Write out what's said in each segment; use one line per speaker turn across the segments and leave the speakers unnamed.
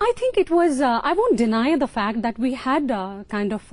I think it was, I won't deny the fact that we had kind of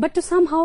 But to somehow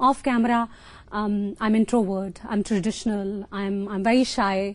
Off camera, I'm introvert, I'm traditional, I'm very shy.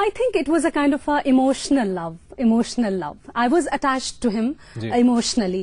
I think it was a kind of emotional love. I was attached to him emotionally,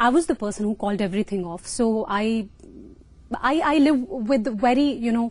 I was the person who called everything off. So I live with very, you know,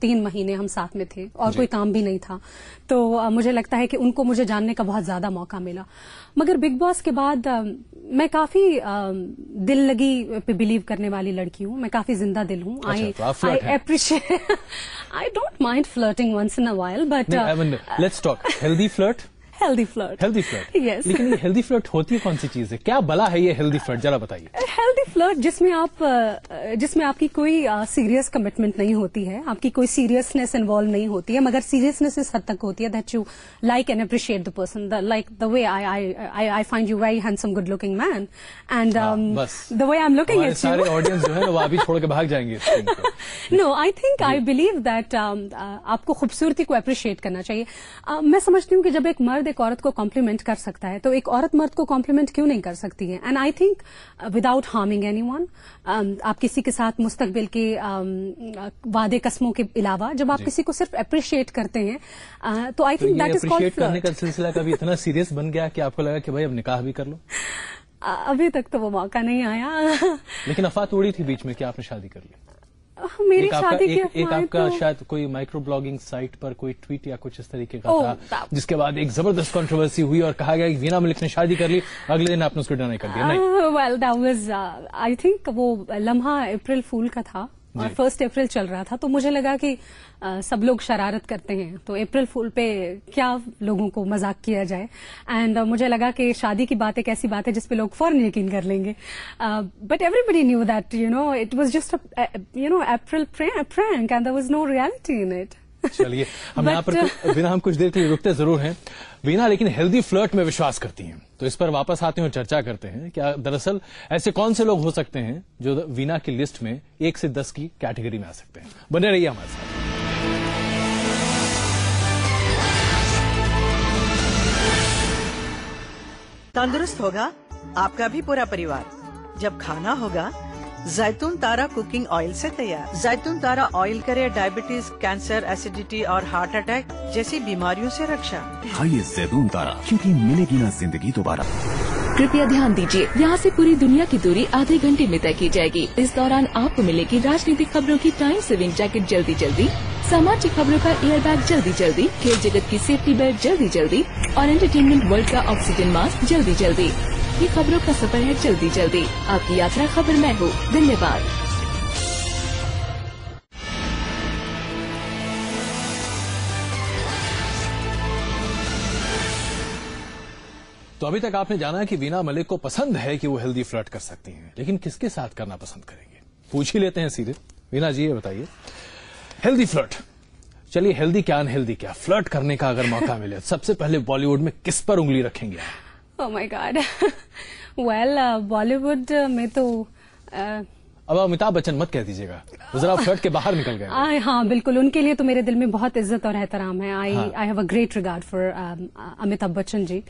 3 مہینے ہم ساتھ میں تھے اور کوئی کام بھی نہیں تھا, تو مجھے لگتا ہے کہ ان کو مجھے جاننے کا بہت زیادہ موقع ملا. مگر بگ باس کے بعد میں کافی دل لگی پہ بلیو کرنے والی لڑکی ہوں, میں کافی زندہ دل ہوں. I appreciate, I don't mind flirting once in a while, but
let's talk healthy flirt.
Healthy flirt,
yes. لیکن یہ ہیلدی فلرٹ ہوتی ہے کون سی چیز ہے, کیا بلا ہے یہ ہیلدی فلرٹ, ذرا بتائیے.
ہیلدی فلرٹ جس میں آپ کی کوئی سیریس کمٹمنٹ نہیں ہوتی ہے, آپ کی کوئی سیریسنیس انوالو نہیں ہوتی ہے, مگر سیریسنیس اس حد تک ہوتی ہے that you like and appreciate the person, like the way I find you very handsome good looking man, and the way I am looking at you.
سارے آڈینس جو ہے وہ ابھی چھوڑ کے بھاگ جائیں گے.
No, I think I believe that آپ کو خوبصورتی کو اپریشیٹ کرنا چاہیے. میں سمجھتی ہوں کہ جب ایک مرد ایک عورت کو کمپلیمنٹ کر سکتا ہے تو ایک عورت مرد کو کمپلیمنٹ کیوں نہیں کر سکتی ہے. And I think without harming any one, آپ کسی کے ساتھ مستقبل کے وعدے قسموں کے علاوہ جب آپ کسی کو صرف اپریشیٹ کرتے ہیں تو I think that is called flirt.
کرنے کا سلسلہ کبھی اتنا سیریس بن گیا کہ آپ کو لگا کہ بھائی اب نکاح بھی کر لو؟
ابھی تک تو وہ موقع نہیں آیا.
لیکن افواہ اڑی تھی بیچ میں کہ آپ نے شادی کر لی.
میری شادی
ایک آپ کا شاید کوئی مائکرو بلاگنگ سائٹ پر کوئی ٹویٹ یا کچھ اس طریقے کا تھا, جس کے بعد ایک زبردست کنٹروورسی ہوئی اور کہا گیا کہ وینا ملک نے شادی کر لی, اگلے دن آپ نے اس کو ڈینائی کر دیا.
Well that was I think وہ لمحہ اپریل فول کا تھا اور 1 اپریل چل رہا تھا, تو مجھے لگا کہ سب لوگ شرارت کرتے ہیں تو اپریل فول پہ کیا لوگوں کو مذاق کیا جائے, اینڈ مجھے لگا کہ شادی کی بات ایک ایسی بات ہے جس پہ لوگ فوراً یقین کر لیں گے. But everybody knew that it was just April prank and there was no reality in it.
چلیے ہم یہاں پر وینا ہم کچھ دیر کے لیے رکتے ضرور ہیں وینا, لیکن ہیلدی فلرٹ میں وشواس کرتی ہیں, تو اس پر واپس آتے ہیں اور چرچا کرتے ہیں کہ دراصل ایسے کون سے لوگ ہو سکتے ہیں جو وینا کی لسٹ میں 1 سے 10 کی کیٹیگری میں آ سکتے ہیں. بنے رہیے ہمارے ساتھ.
تندرست ہوگا آپ کا بھی پورا پریوار جب کھانا ہوگا زیتون تارا کوکنگ آئل سے تیار. زیتون تارا آئل کرے ڈائبٹیز, کینسر, ایسیڈیٹی اور ہارٹ اٹیک جیسی بیماریوں سے رکشا.
کھائیے زیتون تارا, کیونکہ ملے گی نہ زندگی دوبارہ.
کرپیا دھیان دیجیے, یہاں سے پوری دنیا کی دوری آدھے گھنٹے میں طے کی جائے گی. اس دوران آپ کو ملے گی راجنیتک خبروں کی ٹائم سیونگ جیکٹ جلدی جلدی, سماجک خبروں کا ایئر بیگ جلدی جلدی, کھیل جگت کی سیفٹی بیلٹ جلدی جلدی اور انٹرٹینمنٹ ورلڈ کا آکسیجن ماسک جلدی جلدی. یہ خبروں کا سفر ہے جلدی جلدی. آپ کی یاترا خبر میں ہو. دھنیہ واد.
تو ابھی تک آپ نے جانا کہ وینا ملک کو پسند ہے کہ وہ ہیلدی فلرٹ کر سکتی ہیں, لیکن کس کے ساتھ کرنا پسند کریں گے, پوچھ ہی لیتے ہیں سیدھے. وینا جی یہ بتائیے, ہیلدی فلرٹ, چلیے ہیلدی کیا ان ہیلدی کیا, فلرٹ کرنے کا اگر موقع ملے سب سے پہلے بالی ووڈ میں کس پر انگلی رکھیں گے؟
Oh my God. Well, Bollywood میں تو
اب امیتابھ بچن مت کہہ دیجیے گا, ذرا فلرٹ کے باہر نکل گئے.
ہاں بالکل, ان کے لیے تو میرے دل میں بہت عزت اور احترام ہے. I have a great regard for Amitabh Bachchan ji.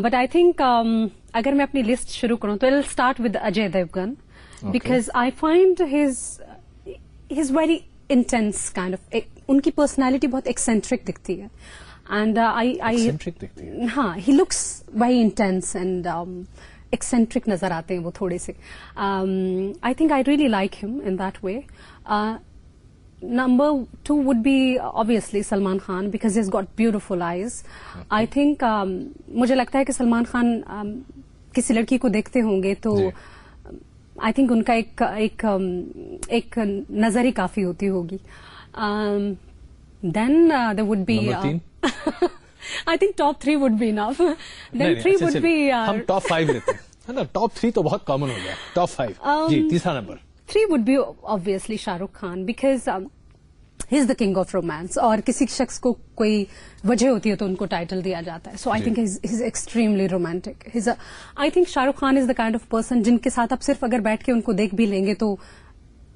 But I think اگر میں اپنی لسٹ شروع کروں تو I'll start with Ajay Devgn, because I find his very intense kind of, ان کی پرسنالٹی بہت ایکسینٹرک دکھتی ہے. And ہاں, he looks very intense and eccentric نظر آتے ہیں وہ تھوڑے سے. I think I really like him in that way. Number 2 would be obviously Salman Khan, because he's got beautiful eyes. I think مجھے لگتا ہے کہ سلمان خان کسی لڑکی کو دیکھتے ہوں گے تو I think ان کا ایک نظر ہی کافی ہوتی ہوگی. Then there would be I think top 3 would be enough. Then 3 would be
ہم ٹاپ 5 لیتے ہیں نا, ٹاپ 3 تو بہت کامن ہو گیا. ٹاپ 5 جی, تیسرا number
3 would be obviously Shah Rukh Khan, because he is the king of romance. اور کسی شخص کو کوئی وجہ ہوتی ہے تو ان کو ٹائٹل دیا جاتا ہے. So I think he's extremely romantic. I think Shah Rukh Khan is the kind of person جن کے ساتھ آپ صرف اگر بیٹھ کے ان کو دیکھ بھی لیں گے تو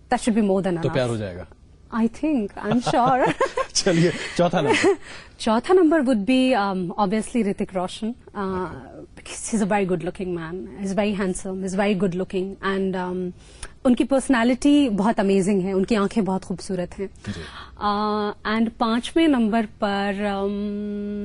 that should be more than enough.
تو پیار ہو جائے گا.
I think, I'm sure.
چلیے
چوتھا number would be obviously Hrithik Roshan, because he's a very good looking man. He's very handsome, he's very good looking, and ان کی personality بہت amazing ہے, ان کی آنکھیں بہت خوبصورت ہیں. اینڈ 5ویں نمبر پر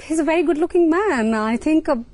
He's a very good looking man. I think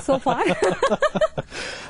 so far.